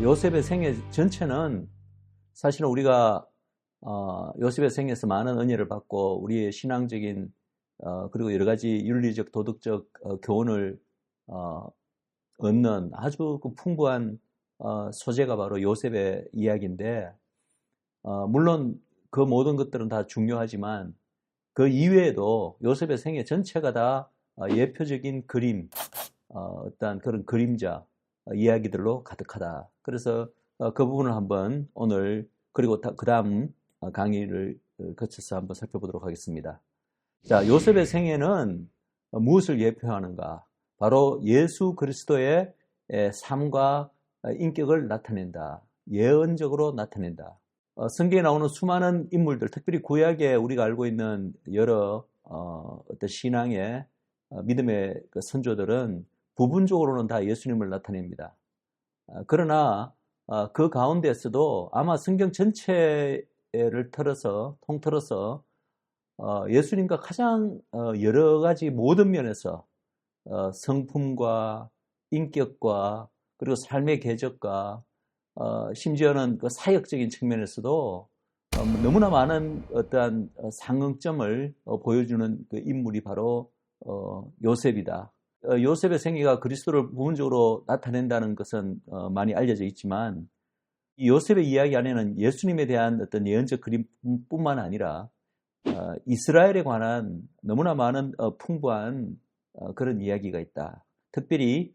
요셉의 생애 전체는 사실은 우리가 요셉의 생에서 많은 은혜를 받고 우리의 신앙적인 그리고 여러 가지 윤리적 도덕적 교훈을 얻는 아주 그 풍부한 소재가 바로 요셉의 이야기인데, 물론 그 모든 것들은 다 중요하지만 그 이외에도 요셉의 생애 전체가 다 예표적인 그림, 어떤 그런 그림자 이야기들로 가득하다. 그래서 그 부분을 한번 오늘 그리고 그 다음 강의를 거쳐서 한번 살펴보도록 하겠습니다. 자, 요셉의 생애는 무엇을 예표하는가? 바로 예수 그리스도의 삶과 인격을 나타낸다. 예언적으로 나타낸다. 성경에 나오는 수많은 인물들, 특별히 구약에 우리가 알고 있는 여러 어떤 신앙의 믿음의 그 선조들은 부분적으로는 다 예수님을 나타냅니다. 그러나 그 가운데서도 아마 성경 전체를 통틀어서 예수님과 가장 여러 가지 모든 면에서 성품과 인격과 그리고 삶의 궤적과 심지어는 그 사역적인 측면에서도 너무나 많은 어떠한 상응점을 보여주는 그 인물이 바로 요셉이다. 요셉의 생애가 그리스도를 부분적으로 나타낸다는 것은 많이 알려져 있지만, 이 요셉의 이야기 안에는 예수님에 대한 어떤 예언적 그림뿐만 아니라 이스라엘에 관한 너무나 많은 풍부한 그런 이야기가 있다. 특별히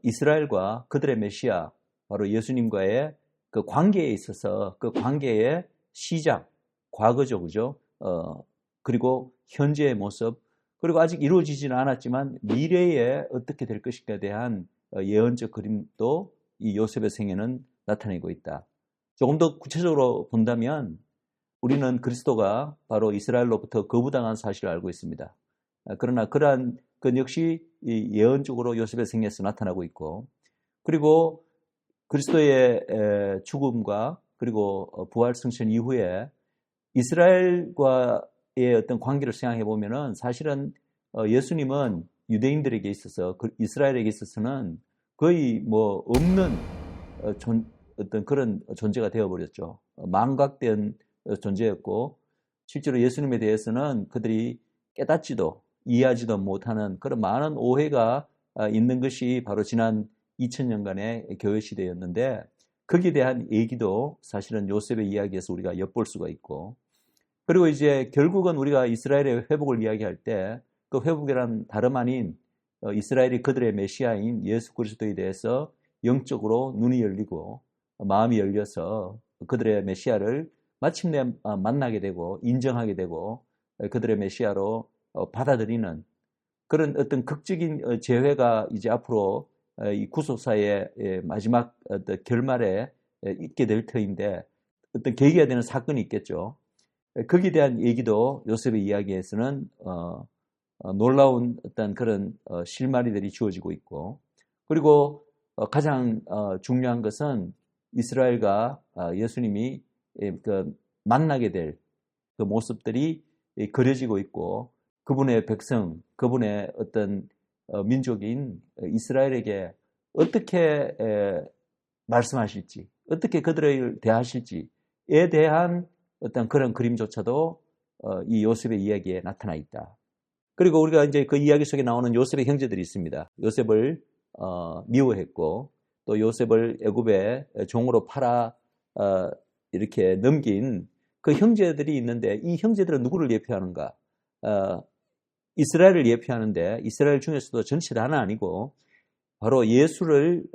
이스라엘과 그들의 메시아, 바로 예수님과의 그 관계에 있어서 그 관계의 시작, 과거죠, 그죠? 그리고 현재의 모습, 그리고 아직 이루어지지는 않았지만 미래에 어떻게 될 것인가에 대한 예언적 그림도 이 요셉의 생애는 나타내고 있다. 조금 더 구체적으로 본다면 우리는 그리스도가 바로 이스라엘로부터 거부당한 사실을 알고 있습니다. 그러나 그러한 것 역시 예언적으로 요셉의 생애에서 나타나고 있고, 그리고 그리스도의 죽음과 그리고 부활 승천 이후에 이스라엘과의 어떤 관계를 생각해 보면은 사실은 예수님은 유대인들에게 있어서, 이스라엘에게 있어서는 거의 뭐 없는 어떤 그런 존재가 되어버렸죠. 망각된 존재였고, 실제로 예수님에 대해서는 그들이 깨닫지도 이해하지도 못하는 그런 많은 오해가 있는 것이 바로 지난 2000년간의 교회 시대였는데, 거기에 대한 얘기도 사실은 요셉의 이야기에서 우리가 엿볼 수가 있고, 그리고 이제 결국은 우리가 이스라엘의 회복을 이야기할 때 그 회복이란 다름 아닌 이스라엘이 그들의 메시아인 예수 그리스도에 대해서 영적으로 눈이 열리고 마음이 열려서 그들의 메시아를 마침내 만나게 되고 인정하게 되고 그들의 메시아로 받아들이는 그런 어떤 극적인 재회가 이제 앞으로 이 구속사의 마지막 결말에 있게 될 터인데, 어떤 계기가 되는 사건이 있겠죠. 거기에 대한 얘기도 요셉의 이야기에서는 놀라운 어떤 그런 실마리들이 주어지고 있고, 그리고 가장 중요한 것은 이스라엘과 예수님이 만나게 될 그 모습들이 그려지고 있고, 그분의 백성, 그분의 어떤 민족인 이스라엘에게 어떻게 말씀하실지, 어떻게 그들을 대하실지에 대한 어떤 그런 그림조차도 이 요셉의 이야기에 나타나 있다. 그리고 우리가 이제 그 이야기 속에 나오는 요셉의 형제들이 있습니다. 요셉을 미워했고, 또 요셉을 애굽의 종으로 팔아 이렇게 넘긴 그 형제들이 있는데, 이 형제들은 누구를 예표하는가? 이스라엘을 예표하는데, 이스라엘 중에서도 전체 다는 아니고 바로 예수를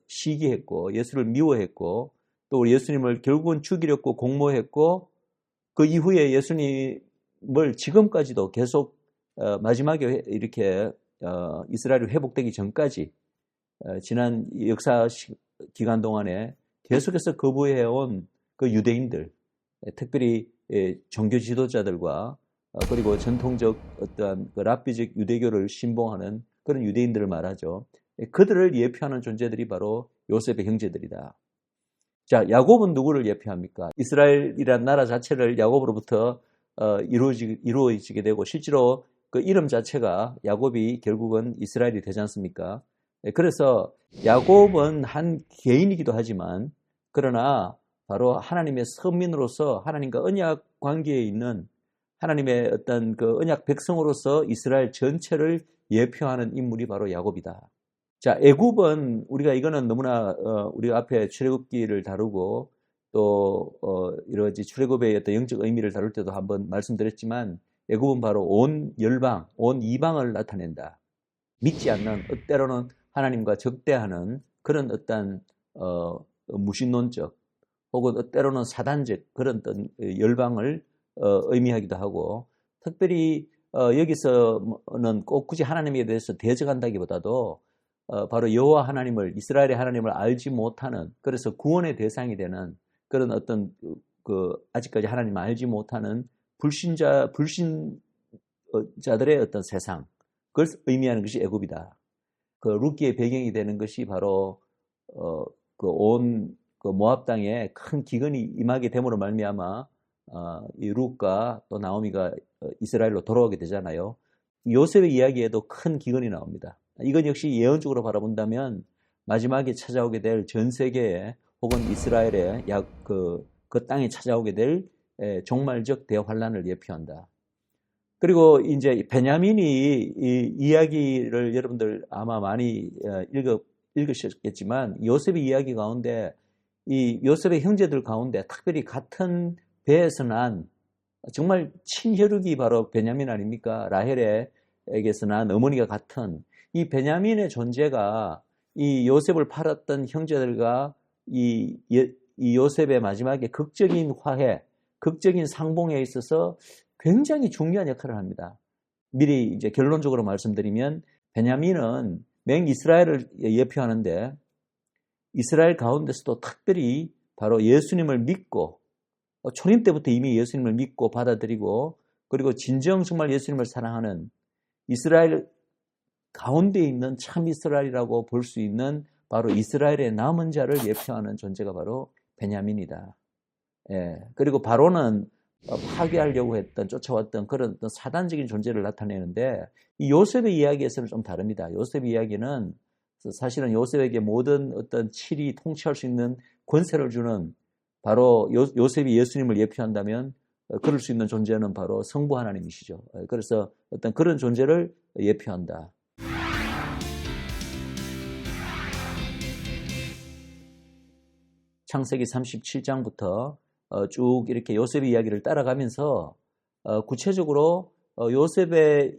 시기했고 예수를 미워했고, 또 예수님을 결국은 죽이려고 공모했고, 그 이후에 예수님을 지금까지도 계속 마지막에 이렇게 이스라엘이 회복되기 전까지 지난 역사 기간 동안에 계속해서 거부해온 그 유대인들, 특별히 종교 지도자들과 그리고 전통적 어떠한 그 랍비적 유대교를 신봉하는 그런 유대인들을 말하죠. 그들을 예표하는 존재들이 바로 요셉의 형제들이다. 자, 야곱은 누구를 예표합니까? 이스라엘이란 나라 자체를 야곱으로부터 이루어지게 되고, 실제로 그 이름 자체가 야곱이 결국은 이스라엘이 되지 않습니까? 그래서 야곱은 한 개인이기도 하지만 그러나 바로 하나님의 선민으로서 하나님과 언약 관계에 있는 하나님의 어떤 그 언약 백성으로서 이스라엘 전체를 예표하는 인물이 바로 야곱이다. 자, 애굽은 우리가 이거는 너무나 우리가 앞에 출애굽기를 다루고 또 이러지 출애굽의 어떤 영적 의미를 다룰 때도 한번 말씀드렸지만 애굽은 바로 온 열방, 온 이방을 나타낸다. 믿지 않는 때로는 하나님과 적대하는 그런 어떤 무신론적 혹은 때로는 사단적 그런 어떤 열방을 의미하기도 하고 특별히 여기서는 꼭 굳이 하나님에 대해서 대적한다기보다도 바로 여호와 하나님을 이스라엘의 하나님을 알지 못하는 그래서 구원의 대상이 되는 그런 어떤 그 아직까지 하나님을 알지 못하는 불신자들의 어떤 세상 그걸 의미하는 것이 애굽이다. 그 룻기의 배경이 되는 것이 바로 그 온 그 모압 땅에 큰 기근이 임하게 됨으로 말미암아 이 룻과 또 나오미가 이스라엘로 돌아오게 되잖아요. 요셉의 이야기에도 큰 기근이 나옵니다. 이건 역시 예언적으로 바라본다면 마지막에 찾아오게 될 전 세계에 혹은 이스라엘의 그 땅에 찾아오게 될 종말적 대환란을 예표한다. 그리고 이제 베냐민이 이 이야기를 여러분들 아마 많이 읽으셨겠지만 요셉의 이야기 가운데 이 요셉의 형제들 가운데 특별히 같은 배에서 난 정말 친혈육이 바로 베냐민 아닙니까? 라헬에게서 난 어머니가 같은 이 베냐민의 존재가 이 요셉을 팔았던 형제들과 이 요셉의 마지막에 극적인 화해, 극적인 상봉에 있어서 굉장히 중요한 역할을 합니다. 미리 이제 결론적으로 말씀드리면 베냐민은 맹 이스라엘을 예표하는데 이스라엘 가운데서도 특별히 바로 예수님을 믿고 초림 때부터 이미 예수님을 믿고 받아들이고 그리고 진정 정말 예수님을 사랑하는 이스라엘 가운데 있는 참 이스라엘이라고 볼 수 있는 바로 이스라엘의 남은 자를 예표하는 존재가 바로 베냐민이다. 예. 그리고 바로는 파괴하려고 했던 쫓아왔던 그런 어떤 사단적인 존재를 나타내는데 이 요셉의 이야기에서는 좀 다릅니다. 요셉의 이야기는 사실은 요셉에게 모든 어떤 칠이 통치할 수 있는 권세를 주는 바로 요셉이 예수님을 예표한다면 그럴 수 있는 존재는 바로 성부 하나님이시죠. 그래서 어떤 그런 존재를 예표한다. 창세기 37장부터 쭉 이렇게 요셉의 이야기를 따라가면서 구체적으로 요셉의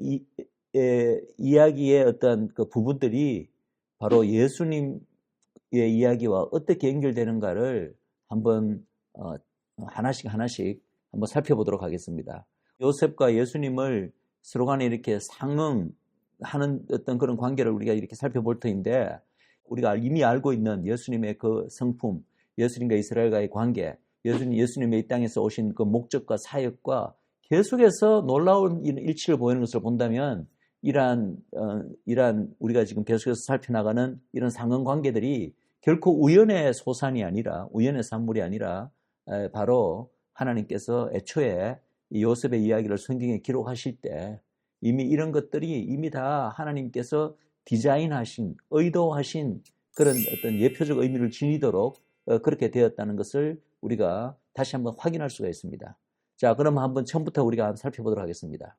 이야기의 어떤 그 부분들이 바로 예수님의 이야기와 어떻게 연결되는가를 한번 하나씩 한번 살펴보도록 하겠습니다. 요셉과 예수님을 서로 간에 이렇게 상응하는 어떤 그런 관계를 우리가 이렇게 살펴볼 터인데 우리가 이미 알고 있는 예수님의 그 성품, 예수님과 이스라엘과의 관계, 예수님의 이 땅에서 오신 그 목적과 사역과 계속해서 놀라운 일치를 보이는 것을 본다면 이러한 우리가 지금 계속해서 살펴나가는 이런 상응관계들이 결코 우연의 소산이 아니라 우연의 산물이 아니라 바로 하나님께서 애초에 요셉의 이야기를 성경에 기록하실 때 이미 이런 것들이 이미 다 하나님께서 디자인하신 의도하신 그런 어떤 예표적 의미를 지니도록 그렇게 되었다는 것을 우리가 다시 한번 확인할 수가 있습니다. 자, 그럼 한번 처음부터 우리가 한번 살펴보도록 하겠습니다.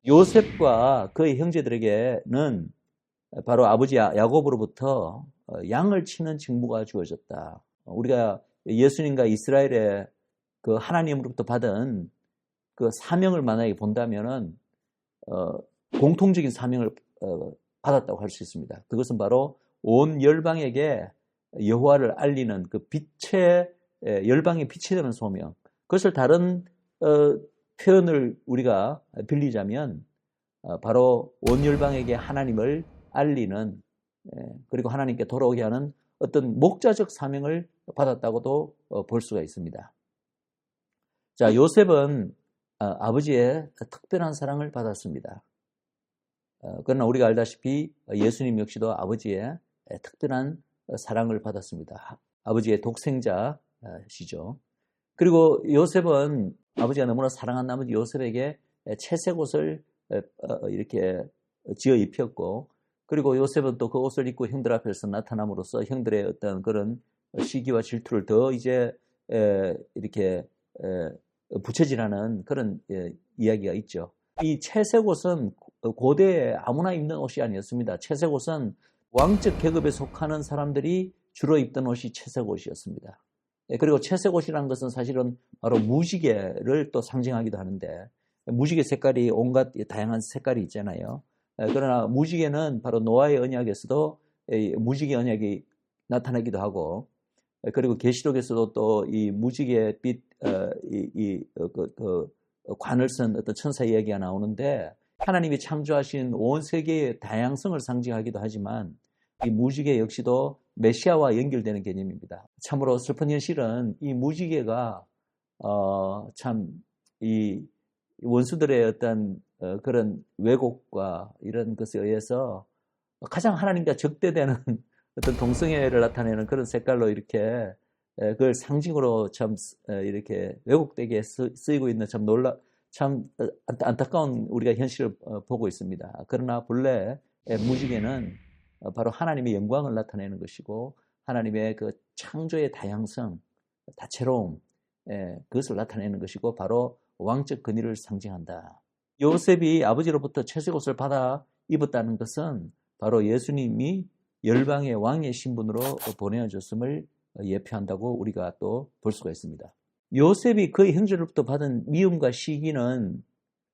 요셉과 그의 형제들에게는 바로 아버지 야곱으로부터 양을 치는 직무가 주어졌다. 우리가 예수님과 이스라엘의 그 하나님으로부터 받은 그 사명을 만약에 본다면은 공통적인 사명을 받았다고 할 수 있습니다. 그것은 바로 온 열방에게 여호와를 알리는 그 빛의 열방의 빛이 되는 소명. 그것을 다른 표현을 우리가 빌리자면 바로 온 열방에게 하나님을 알리는 그리고 하나님께 돌아오게 하는 어떤 목자적 사명을 받았다고도 볼 수가 있습니다. 자, 요셉은 아버지의 특별한 사랑을 받았습니다. 그러나 우리가 알다시피 예수님 역시도 아버지의 특별한 사랑을 받았습니다. 아버지의 독생자시죠. 그리고 요셉은 아버지가 너무나 사랑한 아버지 요셉에게 채색 옷을 이렇게 지어 입혔고 그리고 요셉은 또 그 옷을 입고 형들 앞에서 나타남으로써 형들의 어떤 그런 시기와 질투를 더 이제 이렇게 부채질하는 그런 이야기가 있죠. 이 채색 옷은 고대에 아무나 입는 옷이 아니었습니다. 채색 옷은 왕적 계급에 속하는 사람들이 주로 입던 옷이 채색 옷이었습니다. 그리고 채색 옷이라는 것은 사실은 바로 무지개를 또 상징하기도 하는데, 무지개 색깔이 온갖 다양한 색깔이 있잖아요. 그러나 무지개는 바로 노아의 언약에서도 무지개 언약이 나타나기도 하고, 그리고 계시록에서도 또 이 무지개빛 관을 쓴 어떤 천사 이야기가 나오는데, 하나님이 창조하신 온 세계의 다양성을 상징하기도 하지만 이 무지개 역시도 메시아와 연결되는 개념입니다. 참으로 슬픈 현실은 이 무지개가 참 이 원수들의 어떤 그런 왜곡과 이런 것에 의해서 가장 하나님과 적대되는 어떤 동성애를 나타내는 그런 색깔로 이렇게 그걸 상징으로 참 이렇게 왜곡되게 쓰이고 있는 참 안타까운 우리가 현실을 보고 있습니다. 그러나 본래 무지개는 바로 하나님의 영광을 나타내는 것이고 하나님의 그 창조의 다양성, 다채로움, 그것을 나타내는 것이고 바로 왕적 권위를 상징한다. 요셉이 아버지로부터 채색옷을 받아 입었다는 것은 바로 예수님이 열방의 왕의 신분으로 보내어졌음을 예표한다고 우리가 또 볼 수가 있습니다. 요셉이 그의 형제로부터 받은 미움과 시기는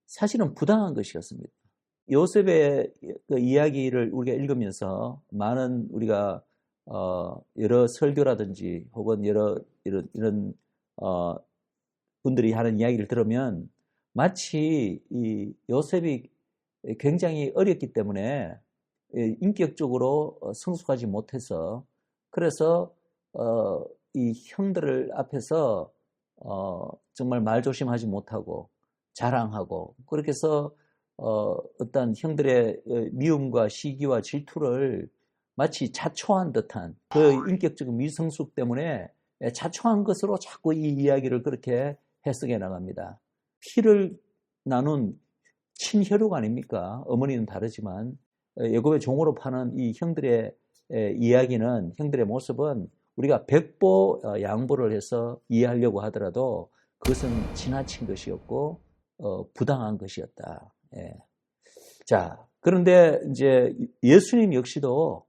사실은 부당한 것이었습니다. 요셉의 그 이야기를 우리가 읽으면서 많은 우리가 여러 설교라든지 혹은 이런 분들이 하는 이야기를 들으면 마치 이 요셉이 굉장히 어렸기 때문에 인격적으로 성숙하지 못해서 그래서 이 형들 앞에서 정말 말조심하지 못하고 자랑하고 그렇게 해서 어떤 형들의 미움과 시기와 질투를 마치 자초한 듯한 그 인격적 미성숙 때문에 자초한 것으로 자꾸 이 이야기를 그렇게 해석해 나갑니다. 피를 나눈 친혈육 아닙니까? 어머니는 다르지만 애굽의 종으로 파는 이 형들의 이야기는 형들의 모습은 우리가 백보 양보를 해서 이해하려고 하더라도 그것은 지나친 것이었고 부당한 것이었다. 자, 그런데 이제 예수님 역시도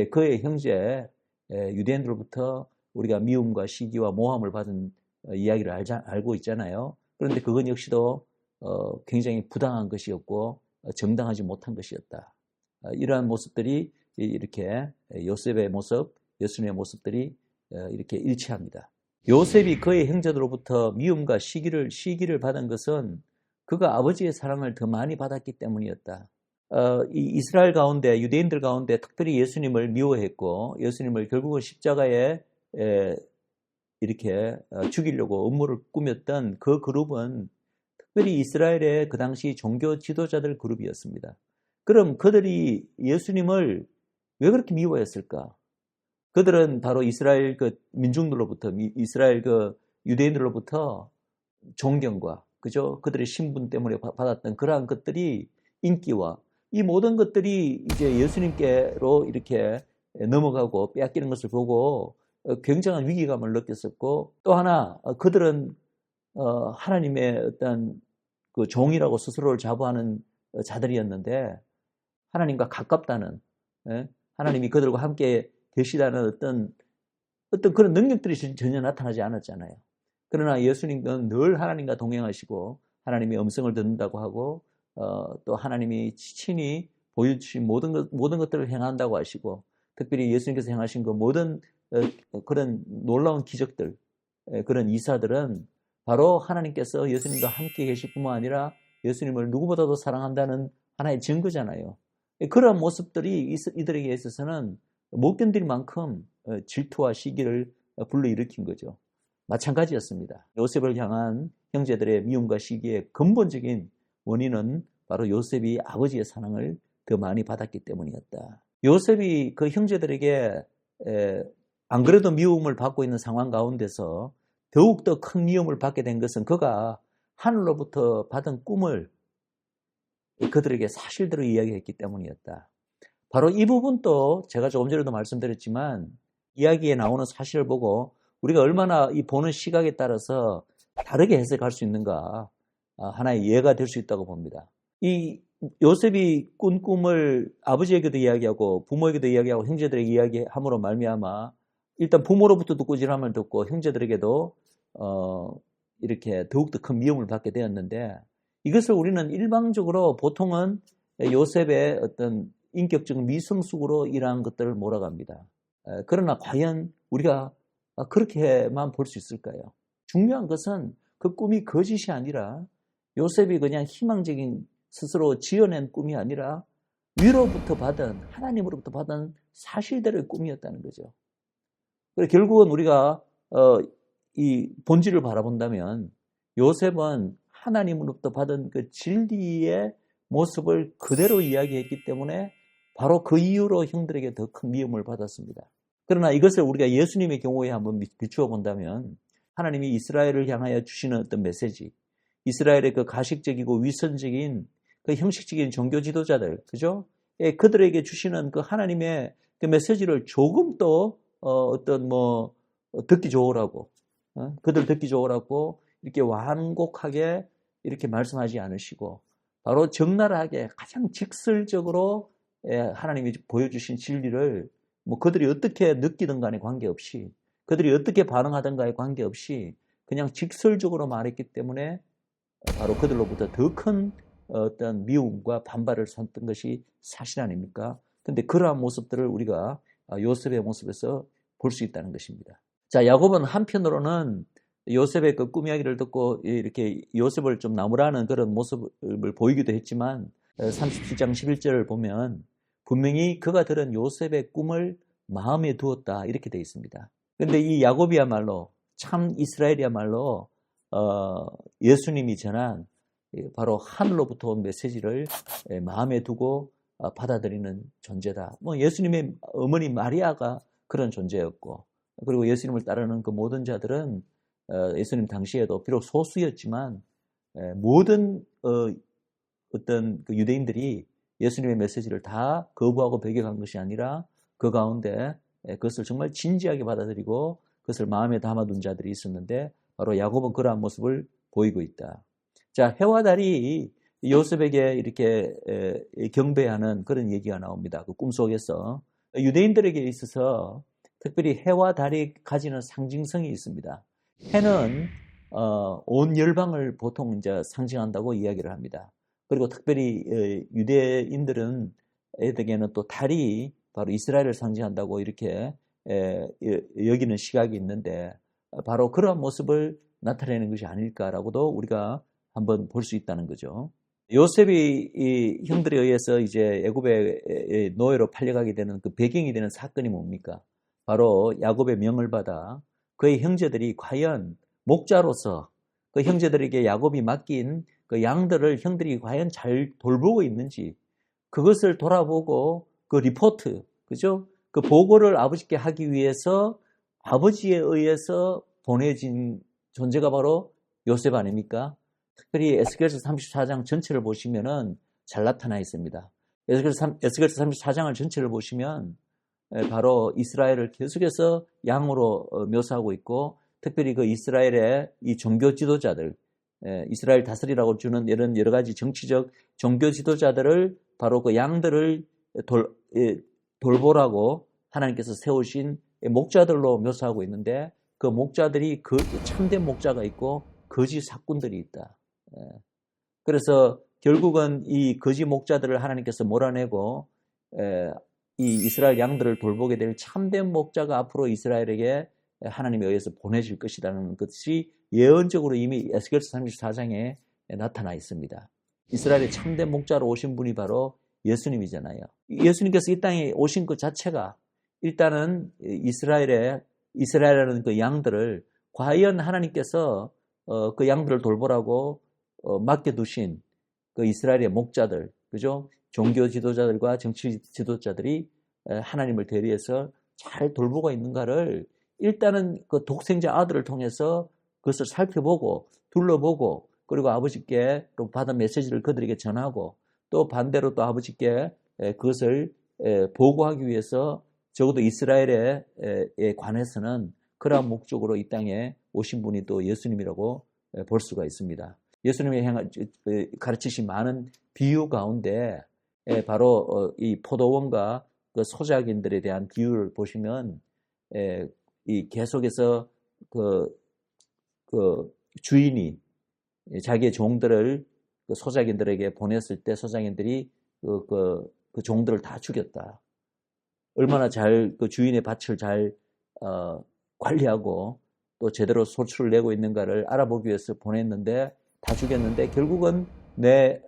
그의 형제 유대인들로부터 우리가 미움과 시기와 모함을 받은 이야기를 알고 있잖아요. 그런데 그건 역시도 굉장히 부당한 것이었고 정당하지 못한 것이었다. 이러한 모습들이 이렇게 요셉의 모습, 예수님의 모습들이 이렇게 일치합니다. 요셉이 그의 형제들로부터 미움과 시기를 받은 것은 그가 아버지의 사랑을 더 많이 받았기 때문이었다. 이 이스라엘 가운데, 유대인들 가운데 특별히 예수님을 미워했고 예수님을 결국은 십자가에 이렇게 죽이려고 음모를 꾸몄던 그 그룹은 특별히 이스라엘의 그 당시 종교 지도자들 그룹이었습니다. 그럼 그들이 예수님을 왜 그렇게 미워했을까? 그들은 바로 이스라엘 그 민중들로부터, 이스라엘 그 유대인들로부터 존경과, 그죠? 그들의 신분 때문에 받았던 그러한 것들이 인기와 이 모든 것들이 이제 예수님께로 이렇게 넘어가고 빼앗기는 것을 보고 굉장한 위기감을 느꼈었고 또 하나 그들은 하나님의 어떤 그 종이라고 스스로를 자부하는 자들이었는데 하나님과 가깝다는 하나님이 그들과 함께 계시다는 어떤 그런 능력들이 전혀 나타나지 않았잖아요. 그러나 예수님은 늘 하나님과 동행하시고 하나님의 음성을 듣는다고 하고 또 하나님이 친히 보여주신 모든 것들을 행한다고 하시고 특별히 예수님께서 행하신 그 모든 그런 놀라운 기적들, 그런 이사들은 바로 하나님께서 예수님과 함께 계실 뿐만 아니라 예수님을 누구보다도 사랑한다는 하나의 증거잖아요. 그런 모습들이 이들에게 있어서는 못 견딜 만큼 질투와 시기를 불러일으킨 거죠. 마찬가지였습니다. 요셉을 향한 형제들의 미움과 시기의 근본적인 원인은 바로 요셉이 아버지의 사랑을 더 많이 받았기 때문이었다. 요셉이 그 형제들에게 안 그래도 미움을 받고 있는 상황 가운데서 더욱더 큰 미움을 받게 된 것은 그가 하늘로부터 받은 꿈을 그들에게 사실대로 이야기했기 때문이었다. 바로 이 부분도 제가 조금 전에도 말씀드렸지만 이야기에 나오는 사실을 보고 우리가 얼마나 이 보는 시각에 따라서 다르게 해석할 수 있는가 하나의 예가 될 수 있다고 봅니다. 이 요셉이 꾼 꿈을 아버지에게도 이야기하고 부모에게도 이야기하고 형제들에게 이야기함으로 말미암아 일단 부모로부터도 꾸지람을 듣고 형제들에게도 이렇게 더욱더 큰 미움을 받게 되었는데 이것을 우리는 일방적으로 보통은 요셉의 어떤 인격적 미성숙으로 일한 것들을 몰아갑니다. 그러나 과연 우리가 그렇게만 볼 수 있을까요? 중요한 것은 그 꿈이 거짓이 아니라 요셉이 그냥 희망적인 스스로 지어낸 꿈이 아니라 위로부터 받은 하나님으로부터 받은 사실대로의 꿈이었다는 거죠. 그래서 결국은 우리가 이 본질을 바라본다면 요셉은 하나님으로부터 받은 그 진리의 모습을 그대로 이야기했기 때문에 바로 그 이유로 형들에게 더 큰 미움을 받았습니다. 그러나 이것을 우리가 예수님의 경우에 한번 비추어 본다면 하나님이 이스라엘을 향하여 주시는 어떤 메시지, 이스라엘의 그 가식적이고 위선적인 그 형식적인 종교 지도자들, 그죠? 그들에게 주시는 그 하나님의 그 메시지를 조금 더 어떤 듣기 좋으라고, 그들 듣기 좋으라고 이렇게 완곡하게 이렇게 말씀하지 않으시고 바로 적나라하게 가장 직설적으로 하나님이 보여주신 진리를 그들이 어떻게 느끼든 간에 관계없이 그들이 어떻게 반응하든가에 관계없이 그냥 직설적으로 말했기 때문에 바로 그들로부터 더 큰 어떤 미움과 반발을 샀던 것이 사실 아닙니까? 근데 그러한 모습들을 우리가 요셉의 모습에서 볼 수 있다는 것입니다. 자, 야곱은 한편으로는 요셉의 그 꿈 이야기를 듣고 이렇게 요셉을 좀 나무라는 그런 모습을 보이기도 했지만 37장 11절을 보면 분명히 그가 들은 요셉의 꿈을 마음에 두었다 이렇게 되어 있습니다. 그런데 이 야곱이야말로 참 이스라엘이야말로 예수님이 전한 바로 하늘로부터 온 메시지를 마음에 두고 받아들이는 존재다. 예수님의 어머니 마리아가 그런 존재였고 그리고 예수님을 따르는 그 모든 자들은 예수님 당시에도 비록 소수였지만 모든 어떤 그 유대인들이 예수님의 메시지를 다 거부하고 배격한 것이 아니라 그 가운데 그것을 정말 진지하게 받아들이고 그것을 마음에 담아둔 자들이 있었는데 바로 야곱은 그러한 모습을 보이고 있다. 자, 해와 달이 요셉에게 이렇게 경배하는 그런 얘기가 나옵니다. 그 꿈속에서 유대인들에게 있어서 특별히 해와 달이 가지는 상징성이 있습니다. 해는 온 열방을 보통 이제 상징한다고 이야기를 합니다. 그리고 특별히 유대인들은 에게는 또 달이 바로 이스라엘을 상징한다고 이렇게 여기는 시각이 있는데 바로 그러한 모습을 나타내는 것이 아닐까라고도 우리가 한번 볼 수 있다는 거죠. 요셉이 이 형들에 의해서 이제 애굽의 노예로 팔려가게 되는 그 배경이 되는 사건이 뭡니까? 바로 야곱의 명을 받아 그의 형제들이 과연 목자로서 그 형제들에게 야곱이 맡긴 그 양들을 형들이 과연 잘 돌보고 있는지 그것을 돌아보고 그 리포트, 그죠? 그 보고를 아버지께 하기 위해서 아버지에 의해서 보내진 존재가 바로 요셉 아닙니까? 특별히 에스겔서 34장 전체를 보시면은 잘 나타나 있습니다. 에스겔서 34장을 전체를 보시면 바로 이스라엘을 계속해서 양으로 묘사하고 있고 특별히 그 이스라엘의 이 종교 지도자들, 이스라엘 다스리라고 주는 이런 여러 가지 정치적 종교 지도자들을 바로 그 양들을 돌보라고 하나님께서 세우신 목자들로 묘사하고 있는데 그 목자들이 그 참된 목자가 있고 거짓 사꾼들이 있다. 그래서 결국은 이 거짓 목자들을 하나님께서 몰아내고 이 이스라엘 양들을 돌보게 될 참된 목자가 앞으로 이스라엘에게 하나님에 의해서 보내질 것이라는 것이 예언적으로 이미 에스겔서 34장에 나타나 있습니다. 이스라엘의 참된 목자로 오신 분이 바로 예수님이잖아요. 예수님께서 이 땅에 오신 것 자체가 일단은 이스라엘이라는 그 양들을 과연 하나님께서 그 양들을 돌보라고 맡겨두신 그 이스라엘의 목자들, 그죠? 종교 지도자들과 정치 지도자들이 하나님을 대리해서 잘 돌보고 있는가를 일단은 그 독생자 아들을 통해서 그것을 살펴보고 둘러보고 그리고 아버지께 또 받은 메시지를 그들에게 전하고 또 반대로 또 아버지께 그것을 보고하기 위해서 적어도 이스라엘에 관해서는 그러한 목적으로 이 땅에 오신 분이 또 예수님이라고 볼 수가 있습니다. 예수님이 가르치신 많은 비유 가운데 바로 이 포도원과 그 소작인들에 대한 비유를 보시면 이 계속해서 그 주인이 자기의 종들을 그 소작인들에게 보냈을 때 소작인들이 그 종들을 다 죽였다. 얼마나 잘 그 주인의 밭을 잘 관리하고 또 제대로 소출을 내고 있는가를 알아보기 위해서 보냈는데 다 죽였는데 결국은 내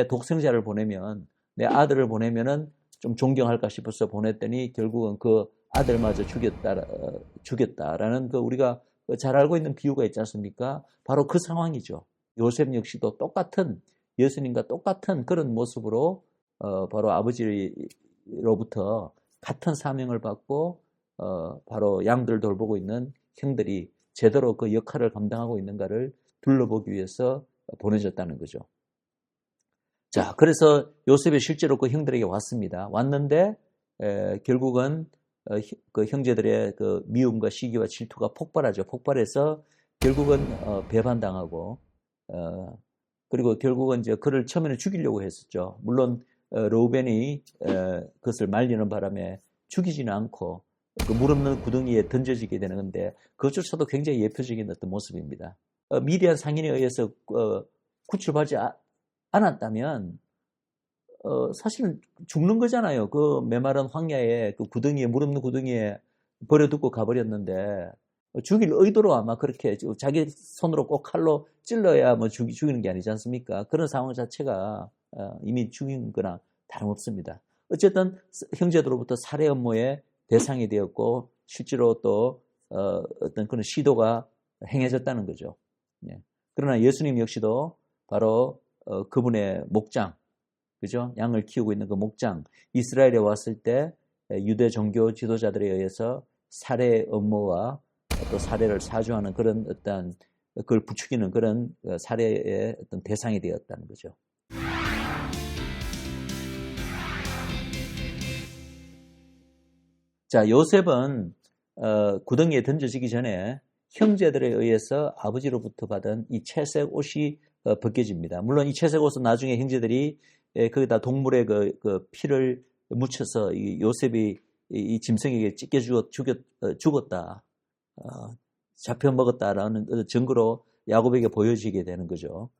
독생자를 보내면 내 아들을 보내면은 좀 존경할까 싶어서 보냈더니 결국은 그 아들마저 죽였다라는 그 우리가 잘 알고 있는 비유가 있지 않습니까? 바로 그 상황이죠. 요셉 역시도 똑같은 예수님과 똑같은 그런 모습으로 바로 아버지로부터 같은 사명을 받고 바로 양들을 돌보고 있는 형들이 제대로 그 역할을 감당하고 있는가를 둘러보기 위해서 보내졌다는 거죠. 자, 그래서 요셉이 실제로 그 형들에게 왔습니다. 왔는데 결국은 그 형제들의 그 미움과 시기와 질투가 폭발하죠. 폭발해서 결국은 배반당하고 그리고 결국은 이제 그를 처음에는 죽이려고 했었죠. 물론 르우벤이 그것을 말리는 바람에 죽이지는 않고 그 물 없는 구덩이에 던져지게 되는 건데 그것조차도 굉장히 예표적인 어떤 모습입니다. 미디안 상인에 의해서 구출받지 않았다면 사실은 죽는 거잖아요. 그 메마른 황야에 그 구덩이에 물 없는 구덩이에 버려두고 가버렸는데 죽일 의도로 아마 그렇게 자기 손으로 꼭 칼로 찔러야 뭐 죽이는 게 아니지 않습니까? 그런 상황 자체가 이미 죽인 거나 다름없습니다. 어쨌든 형제들로부터 살해 업무의 대상이 되었고 실제로 또 어떤 그런 시도가 행해졌다는 거죠. 예. 그러나 예수님 역시도 바로 그분의 목장, 그죠? 양을 키우고 있는 그 목장, 이스라엘에 왔을 때 유대 종교 지도자들에 의해서 살해 업무와 또 살해를 사주하는 그런 어떤 그걸 부추기는 그런 살해의 어떤 대상이 되었다는 거죠. 자, 요셉은 구덩이에 던져지기 전에 형제들에 의해서 아버지로부터 받은 이 채색 옷이 벗겨집니다. 물론 이 채색 옷은 나중에 형제들이 거기다 동물의 그 피를 묻혀서 이 요셉이 이 짐승에게 찢겨 죽었다, 잡혀 먹었다라는 증거로 야곱에게 보여지게 되는 거죠.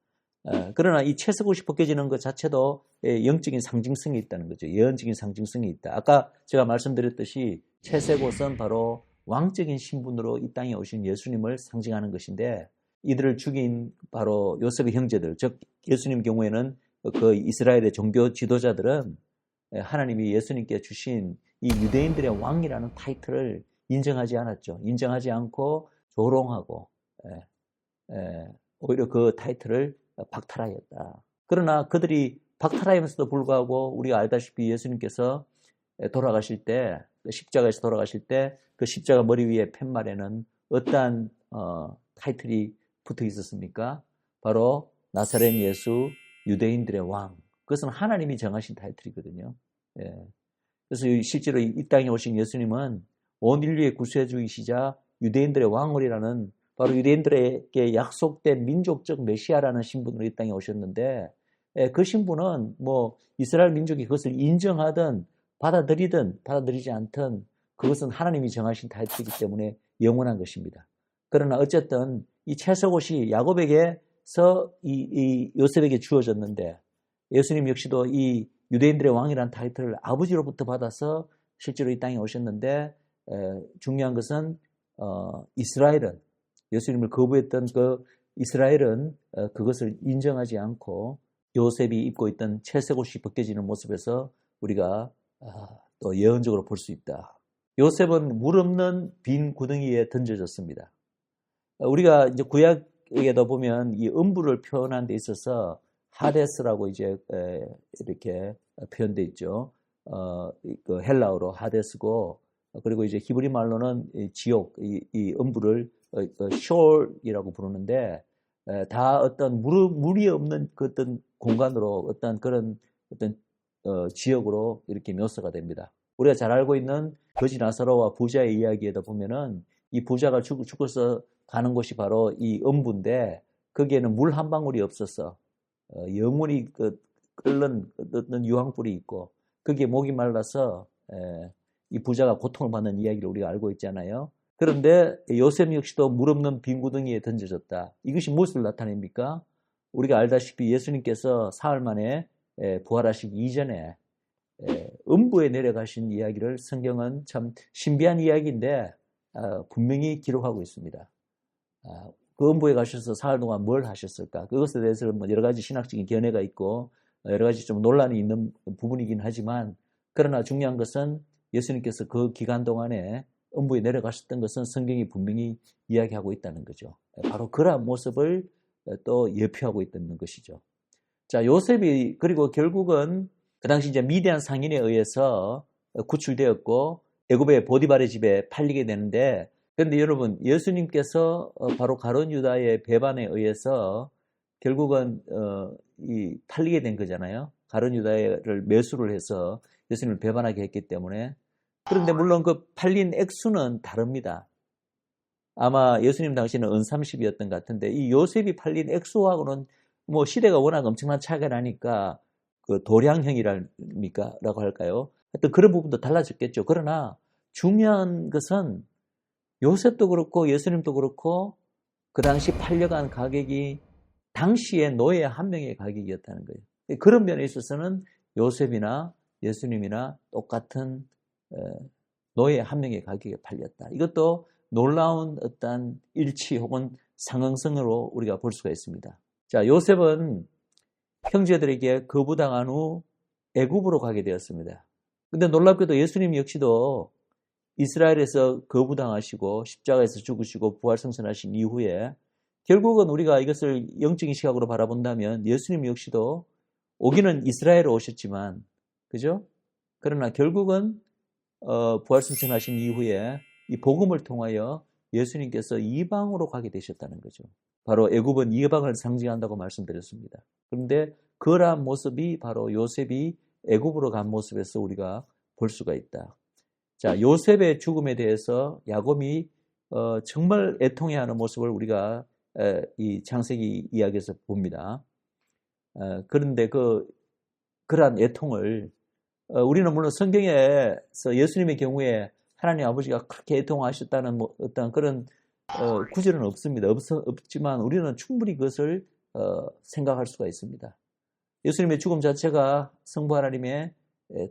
그러나 이 채색 옷이 벗겨지는 것 자체도 영적인 상징성이 있다는 거죠. 예언적인 상징성이 있다. 아까 제가 말씀드렸듯이 채색 옷은 바로 왕적인 신분으로 이 땅에 오신 예수님을 상징하는 것인데 이들을 죽인 바로 요셉의 형제들, 즉 예수님 경우에는 그 이스라엘의 종교 지도자들은 하나님이 예수님께 주신 이 유대인들의 왕이라는 타이틀을 인정하지 않았죠. 인정하지 않고 조롱하고 오히려 그 타이틀을 박탈하였다. 그러나 그들이 박탈하면서도 불구하고 우리가 알다시피 예수님께서 돌아가실 때 십자가에서 돌아가실 때 그 십자가 머리 위에 팻말에는 어떠한 타이틀이 붙어 있었습니까? 바로 나사렛 예수 유대인들의 왕. 그것은 하나님이 정하신 타이틀이거든요. 예. 그래서 실제로 이 땅에 오신 예수님은 온 인류의 구세주이시자 유대인들의 왕이라는 바로 유대인들에게 약속된 민족적 메시아라는 신분으로 이 땅에 오셨는데 그 신분은 뭐 이스라엘 민족이 그것을 인정하든 받아들이든 받아들이지 않든 그것은 하나님이 정하신 타이틀이기 때문에 영원한 것입니다. 그러나 어쨌든 이 채색옷이 야곱에게서 이 요셉에게 주어졌는데 예수님 역시도 이 유대인들의 왕이라는 타이틀을 아버지로부터 받아서 실제로 이 땅에 오셨는데 중요한 것은 이스라엘은 예수님을 거부했던 그 이스라엘은 그것을 인정하지 않고 요셉이 입고 있던 채색옷이 벗겨지는 모습에서 우리가 또 예언적으로 볼 수 있다. 요셉은 물 없는 빈 구덩이에 던져졌습니다. 우리가 이제 구약에도 보면 이 음부를 표현한 데 있어서 하데스라고 이제 이렇게 표현되어 있죠. 그 헬라어로 하데스고 그리고 이제 히브리 말로는 지옥, 이 음부를 숄이라고 부르는데 다 어떤 물이 없는 그 어떤 공간으로 어떤 그런 어떤 지역으로 이렇게 묘사가 됩니다. 우리가 잘 알고 있는 거지 나사로와 부자의 이야기에도 보면은 이 부자가 죽어서 가는 곳이 바로 이 음부인데 거기에는 물 한 방울이 없었어. 영원히 끓는 어떤 유황불이 있고 거기에 목이 말라서 이 부자가 고통을 받는 이야기를 우리가 알고 있잖아요. 그런데 요셉 역시도 물 없는 빈 구덩이에 던져졌다. 이것이 무엇을 나타냅니까? 우리가 알다시피 예수님께서 사흘 만에 부활하시기 이전에 음부에 내려가신 이야기를 성경은 참 신비한 이야기인데 분명히 기록하고 있습니다. 그 음부에 가셔서 사흘 동안 뭘 하셨을까? 그것에 대해서는 뭐 여러 가지 신학적인 견해가 있고 여러 가지 좀 논란이 있는 부분이긴 하지만 그러나 중요한 것은 예수님께서 그 기간 동안에 음부에 내려가셨던 것은 성경이 분명히 이야기하고 있다는 거죠. 바로 그러한 모습을 또 예표하고 있다는 것이죠. 자, 요셉이 그리고 결국은 그 당시 이제 미디안 상인에 의해서 구출되었고 애굽의 보디발의 집에 팔리게 되는데 그런데 여러분 예수님께서 바로 가룟 유다의 배반에 의해서 결국은 이 팔리게 된 거잖아요. 가룟 유다를 매수를 해서 예수님을 배반하게 했기 때문에 그런데 물론 그 팔린 액수는 다릅니다. 아마 예수님 당시에는 은 30이었던 것 같은데 이 요셉이 팔린 액수하고는 뭐 시대가 워낙 엄청난 차이가 나니까 그 도량형이랄까 라고 할까요? 하여튼 그런 부분도 달라졌겠죠. 그러나 중요한 것은 요셉도 그렇고 예수님도 그렇고 그 당시 팔려간 가격이 당시의 노예 한 명의 가격이었다는 거예요. 그런 면에 있어서는 요셉이나 예수님이나 똑같은 노예 한 명의 가격에 팔렸다. 이것도 놀라운 어떤 일치 혹은 상응성으로 우리가 볼 수가 있습니다. 자, 요셉은 형제들에게 거부당한 후 애굽으로 가게 되었습니다. 근데 놀랍게도 예수님 역시도 이스라엘에서 거부당하시고 십자가에서 죽으시고 부활승천하신 이후에 결국은 우리가 이것을 영적인 시각으로 바라본다면 예수님 역시도 오기는 이스라엘에 오셨지만 그죠? 그러나 결국은 부활승천하신 이후에 이 복음을 통하여 예수님께서 이방으로 가게 되셨다는 거죠. 바로 애굽은 이방을 상징한다고 말씀드렸습니다. 그런데 그러한 모습이 바로 요셉이 애굽으로 간 모습에서 우리가 볼 수가 있다. 자, 요셉의 죽음에 대해서 야곱이 정말 애통해하는 모습을 우리가 이 창세기 이야기에서 봅니다. 그런데 그러한 애통을 우리는 물론 성경에서 예수님의 경우에 하나님 아버지가 그렇게 애통하셨다는 어떤 그런 구절은 없습니다. 없지만 우리는 충분히 그것을 생각할 수가 있습니다. 예수님의 죽음 자체가 성부 하나님의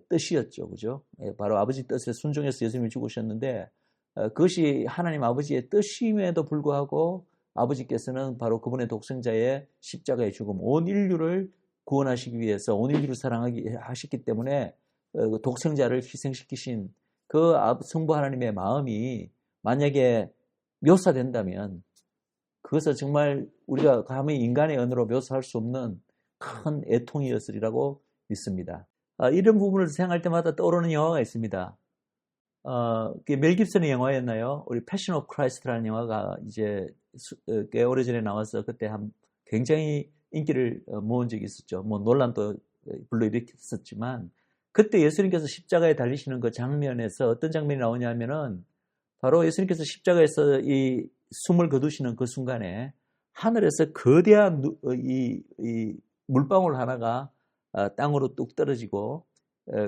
뜻이었죠. 그죠? 바로 아버지 뜻에 순종해서 예수님이 죽으셨는데 그것이 하나님 아버지의 뜻임에도 불구하고 아버지께서는 바로 그분의 독생자의 십자가의 죽음, 온 인류를 구원하시기 위해서 온 인류를 사랑하셨기 때문에 독생자를 희생시키신 그 성부 하나님의 마음이 만약에 묘사된다면 그것은 정말 우리가 감히 인간의 언어로 묘사할 수 없는 큰 애통이었으리라고 믿습니다. 이런 부분을 생각할 때마다 떠오르는 영화가 있습니다. 멜 깁슨의 영화였나요? 우리 패션 오브 크라이스트라는 영화가 이제 꽤 오래전에 나와서 그때 굉장히 인기를 모은 적이 있었죠. 뭐 논란도 불러일으켰었지만 그때 예수님께서 십자가에 달리시는 그 장면에서 어떤 장면이 나오냐면은 바로 예수님께서 십자가에서 이 숨을 거두시는 그 순간에 하늘에서 거대한 이 물방울 하나가 땅으로 뚝 떨어지고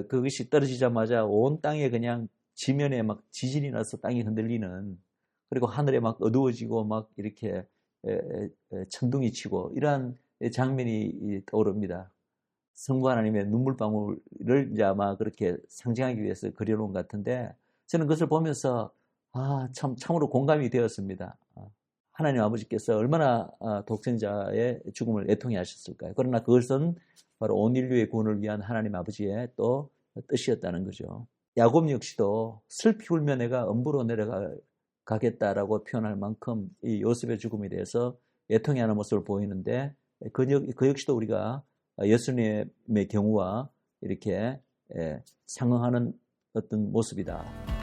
그것이 떨어지자마자 온 땅에 그냥 지면에 막 지진이 나서 땅이 흔들리는 그리고 하늘에 막 어두워지고 막 이렇게 천둥이 치고 이러한 장면이 떠오릅니다. 성부 하나님의 눈물방울을 이제 아마 그렇게 상징하기 위해서 그려놓은 것 같은데 저는 그것을 보면서 참으로 공감이 되었습니다. 하나님 아버지께서 얼마나 독생자의 죽음을 애통해 하셨을까요? 그러나 그것은 바로 온 인류의 구원을 위한 하나님 아버지의 또 뜻이었다는 거죠. 야곱 역시도 슬피 울며 내가 음부로 내려가겠다라고 표현할 만큼 이 요셉의 죽음에 대해서 애통해하는 모습을 보이는데 그 역시도 우리가 예수님의 경우와 이렇게 상응하는 어떤 모습이다.